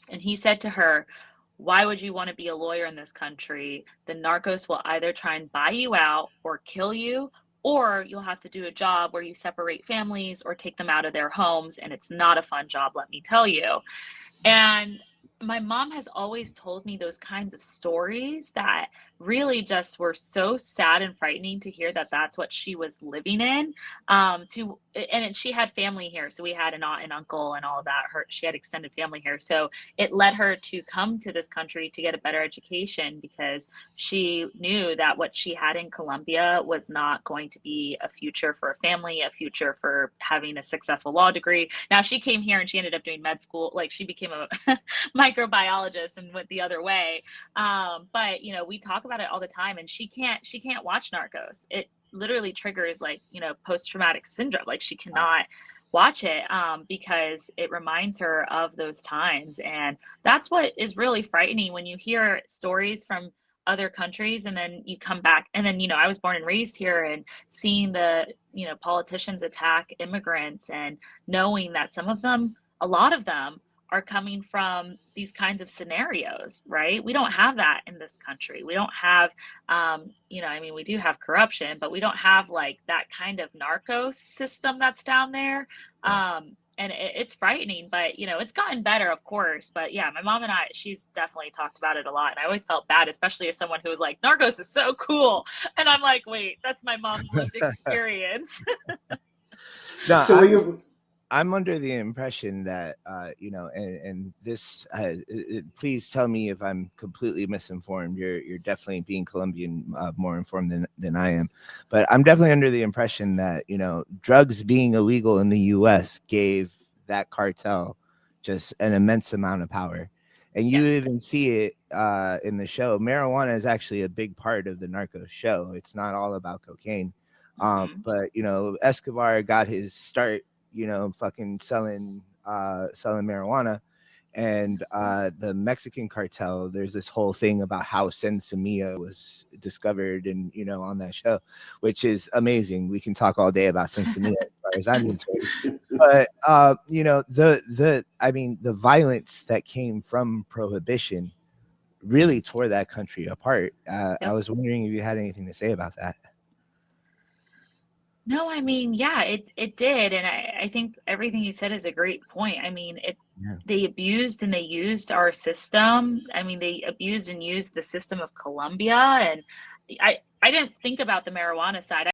And he said to her, "Why would you want to be a lawyer in this country? The narcos will either try and buy you out or kill you, or you'll have to do a job where you separate families or take them out of their homes. And it's not a fun job, let me tell you." And my mom has always told me those kinds of stories that really just were so sad and frightening to hear that that's what she was living in. She had family here, so we had an aunt and uncle and all of that. She had extended family here, so it led her to come to this country to get a better education because she knew that what she had in Colombia was not going to be a future for a family, a future for having a successful law degree. Now she came here and she ended up doing med school, like she became a microbiologist and went the other way. But you know, we talk about it all the time, and she can't watch Narcos. It literally triggers, like, you know, post-traumatic syndrome. Like she cannot watch it because it reminds her of those times. And that's what is really frightening when you hear stories from other countries and then you come back. And then, you know, I was born and raised here, and seeing the, you know, politicians attack immigrants and knowing that some of them, a lot of them, are coming from these kinds of scenarios, right? We don't have that in this country. We don't have, you know, I mean, we do have corruption, but we don't have like that kind of narco system that's down there. Yeah. And it's frightening, but you know, it's gotten better, of course. But yeah, my mom and she's definitely talked about it a lot. And I always felt bad, especially as someone who was like, Narcos is so cool. And I'm like, wait, that's my mom's lived experience. No, So when you I'm under the impression that, you know, and this, please tell me if I'm completely misinformed. You're definitely, being Colombian, more informed than I am, but I'm definitely under the impression that, you know, drugs being illegal in the U.S. gave that cartel just an immense amount of power. And you Yes. even see it in the show. Marijuana is actually a big part of the Narcos show. It's not all about cocaine. Mm-hmm. But you know, Escobar got his start, you know, fucking selling marijuana. And the Mexican cartel, there's this whole thing about how Sensimilla was discovered, and you know, on that show, which is amazing. We can talk all day about Sensimilla as far as I'm concerned. But you know, I mean, the violence that came from prohibition really tore that country apart. I Yep. was wondering if you had anything to say about that. No, I mean, yeah, it did, and I think everything you said is a great point. I mean, Yeah. they abused and they used our system. I mean, they abused and used the system of Colombia, and I didn't think about the marijuana side.